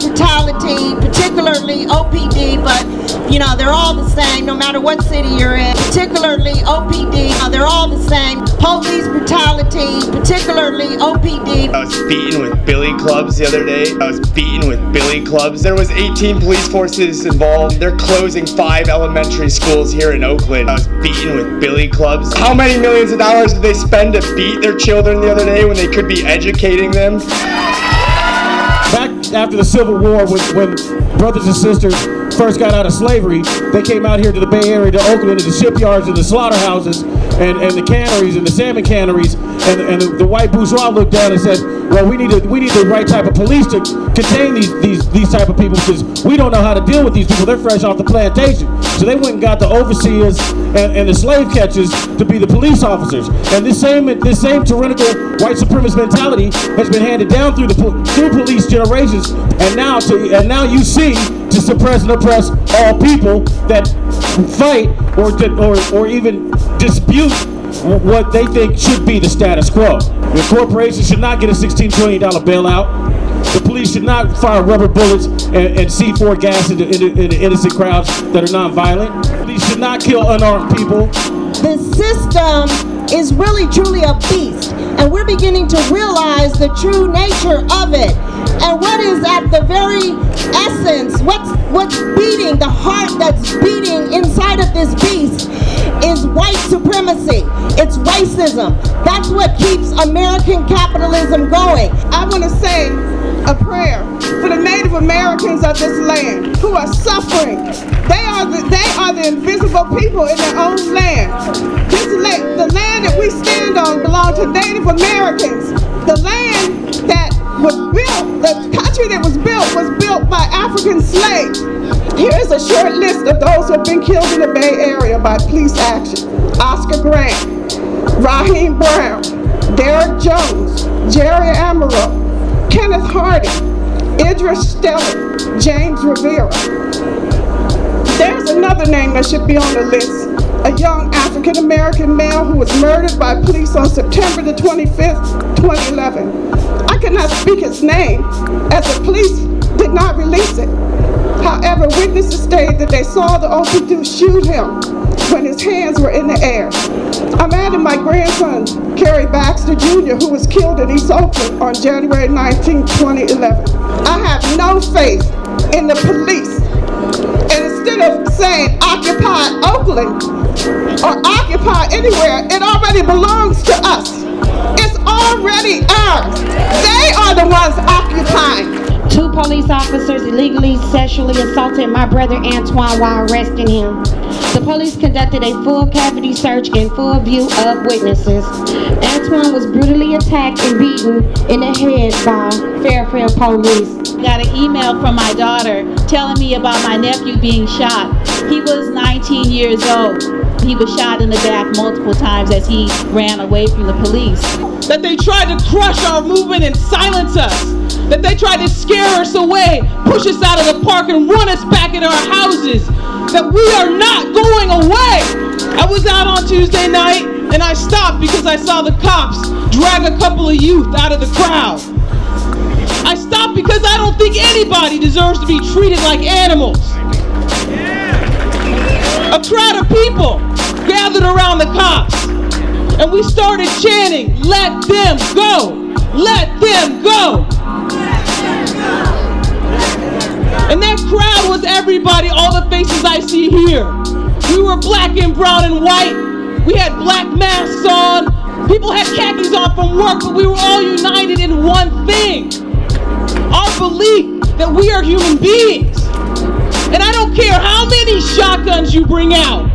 brutality, particularly OPD, but you know, they're all the same no matter what city you're in, particularly OPD, they're all the same. Police brutality, particularly OPD. I was beaten with billy clubs the other day. There was 18 police forces involved. They're closing 5 elementary schools here in Oakland. I was beaten with billy clubs. How many millions of dollars did they spend to beat their children the other day when they could be educating them? Back after the Civil War, when brothers and sisters first got out of slavery, they came out here to the Bay Area, to Oakland, to the shipyards and the slaughterhouses and the canneries and the salmon canneries, and the white bourgeois looked down and said, well, we need the right type of police to contain these type of people, because we don't know how to deal with these people. They're fresh off the plantation. So they went and got the overseers and the slave catchers to be the police officers. And this same tyrannical white supremacist mentality has been handed down through police generations, and now you see, to suppress and oppress all people that fight or even dispute what they think should be the status quo. The corporations should not get a $16 trillion bailout. The police should not fire rubber bullets and C4 gas into innocent crowds that are nonviolent. Police should not kill unarmed people. The system is really truly a beast, and we're beginning to realize the true nature of it. And what is at the very essence, what's beating, the heart that's beating inside of this beast is white supremacy. It's racism. That's what keeps American capitalism going. I want to say a prayer for the Native Americans of this land who are suffering. They are the invisible people in their own land. The land that we stand on belongs to Native Americans. The land that was built, the country that was built by African slaves. Here is a short list of those who have been killed in the Bay Area by police action. Oscar Grant, Raheem Brown, Derek Jones, Jerry Amaro, Kenneth Hardy, Idris Stelly, James Rivera. There's another name that should be on the list. A young African-American male who was murdered by police on September the 25th, 2011. I cannot speak his name as the police did not release it. However, witnesses stated that they saw the OPD shoot him when his hands were in the air. I'm adding my grandson, Kerry Baxter Jr., who was killed in East Oakland on January 19, 2011. I have no faith in the police. And instead of saying Occupy Oakland or Occupy anywhere, it already belongs to us. It's already ours. They are the ones occupying. 2 police officers illegally sexually assaulted my brother Antoine while arresting him. The police conducted a full cavity search in full view of witnesses. Antoine was brutally attacked and beaten in the head by Fairfield police. Got an email from my daughter telling me about my nephew being shot. He was 19 years old. He was shot in the back multiple times as he ran away from the police. That they tried to crush our movement and silence us. That they tried to scare us away, push us out of the park and run us back in our houses. That we are not going away. I was out on Tuesday night and I stopped because I saw the cops drag a couple of youth out of the crowd. I stopped because I don't think anybody deserves to be treated like animals. A crowd of people gathered around the cops and we started chanting, "Let them go! Let them go!" And that crowd was everybody, all the faces I see here. We were black and brown and white. We had black masks on. People had khakis on from work, but we were all united in one thing. Our belief that we are human beings. And I don't care how many shotguns you bring out.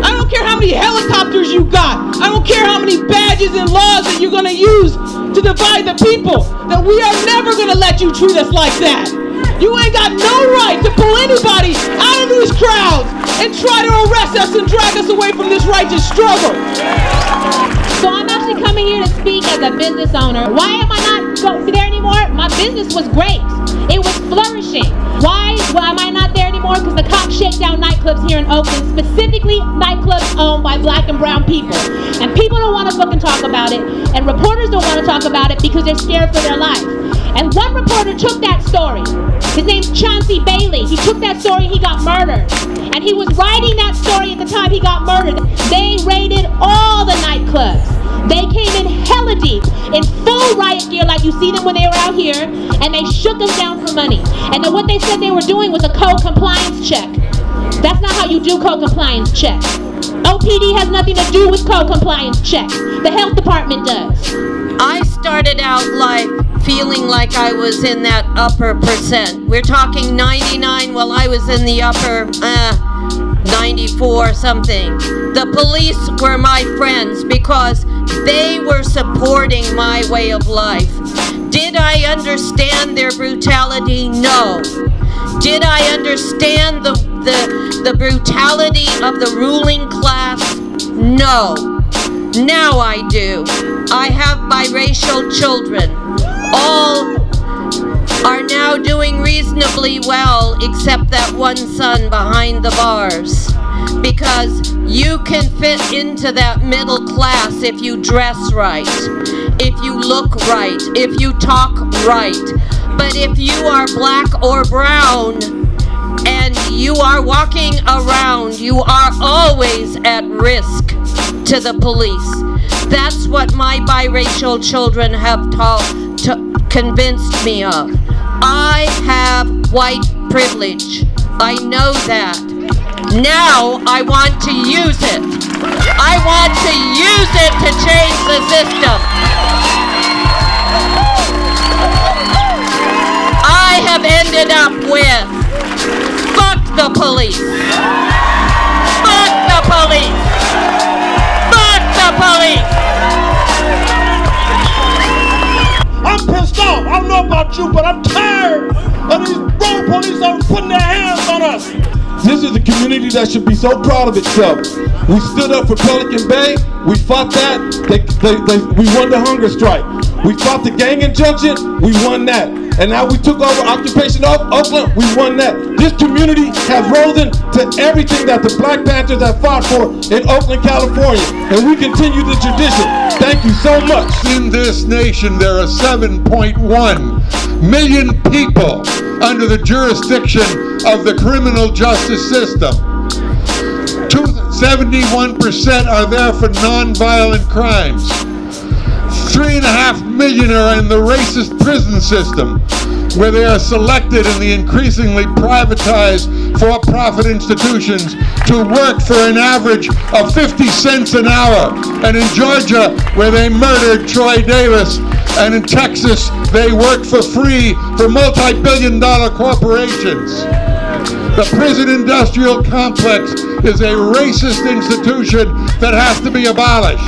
I don't care how many helicopters you got. I don't care how many badges and laws that you're gonna use to divide the people. That we are never gonna let you treat us like that. You ain't got no right to pull anybody out of these crowds and try to arrest us and drag us away from this righteous struggle. So I'm actually coming here to speak as a business owner. Why am I not there anymore? My business was great. It was flourishing. Why am I not there anymore? Because the cops shake down nightclubs here in Oakland, specifically nightclubs owned by black and brown people. And people don't want to fucking talk about it. And reporters don't want to talk about it because they're scared for their life. And one reporter took that story. His name's Chauncey Bailey. He took that story, he got murdered. And he was writing that story at the time he got murdered. They raided all the nightclubs. They came in hella deep, in full riot gear like you see them when they were out here, and they shook us down for money. And then what they said they were doing was a code compliance check. That's not how you do code compliance checks. OPD has nothing to do with code compliance checks. The health department does. I started out life feeling like I was in that upper percent. We're talking 99, well, I was in the upper 94 something. The police were my friends because they were supporting my way of life. Did I understand their brutality? No. Did I understand the brutality of the ruling class? No. Now I do. I have biracial children. All are now doing reasonably well, except that one son behind the bars. Because you can fit into that middle class if you dress right, if you look right, if you talk right. But if you are black or brown and you are walking around, you are always at risk to the police. That's what my biracial children have convinced me of. I have white privilege. I know that. Now I want to use it. I want to use it to change the system. I have ended up with fuck the police. Fuck the police. Fuck the police. I'm pissed off. I don't know about you, but I'm tired of these road police officers putting their hands on us. This is a community that should be so proud of itself. We stood up for Pelican Bay. We fought that. We won the hunger strike. We fought the gang injunction. We won that. And now we took over Occupy Oakland. We won that. This community has risen to everything that the Black Panthers have fought for in Oakland, California. And we continue the tradition. Thank you so much. In this nation, there are 7.1 million people under the jurisdiction of the criminal justice system. 71% are there for non-violent crimes. 3.5 million are in the racist prison system, where they are selected in the increasingly privatized for-profit institutions to work for an average of 50 cents an hour. And in Georgia, where they murdered Troy Davis, and in Texas, they work for free for multi-billion-dollar corporations. The prison industrial complex is a racist institution that has to be abolished.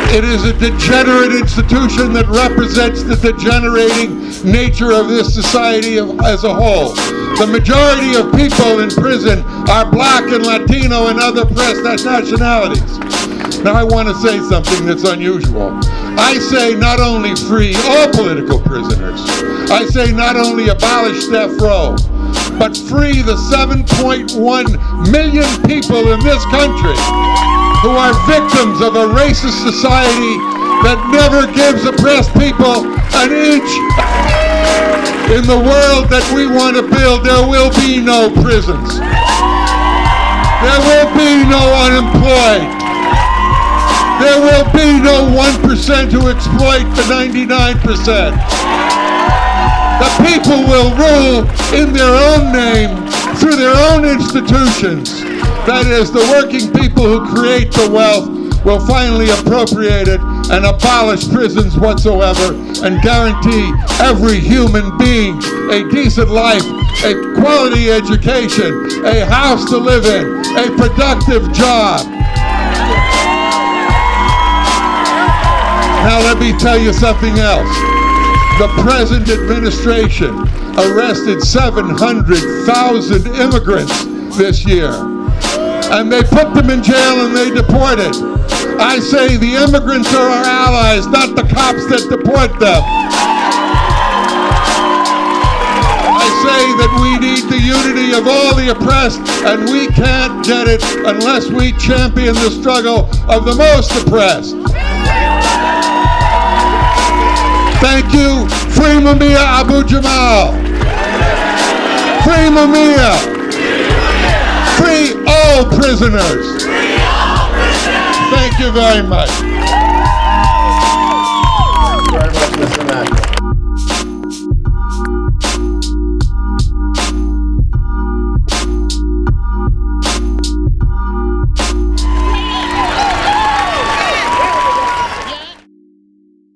It is a degenerate institution that represents the degenerating nature of this society as a whole. The majority of people in prison are black and Latino and other oppressed nationalities. Now I want to say something that's unusual. I say not only free all political prisoners, I say not only abolish death row, but free the 7.1 million people in this country who are victims of a racist society that never gives oppressed people an inch. In the world that we want to build, there will be no prisons. There will be no unemployed. There will be no 1% who exploit the 99%. The people will rule in their own name, through their own institutions. That is, the working people who create the wealth will finally appropriate it and abolish prisons whatsoever and guarantee every human being a decent life, a quality education, a house to live in, a productive job. Now let me tell you something else. The present administration arrested 700,000 immigrants this year. And they put them in jail and they deported. I say the immigrants are our allies, not the cops that deport them. I say that we need the unity of all the oppressed, and we can't get it unless we champion the struggle of the most oppressed. Thank you. Free Mumia Abu Jamal. Free Mumia. Free all prisoners. Thank you very much.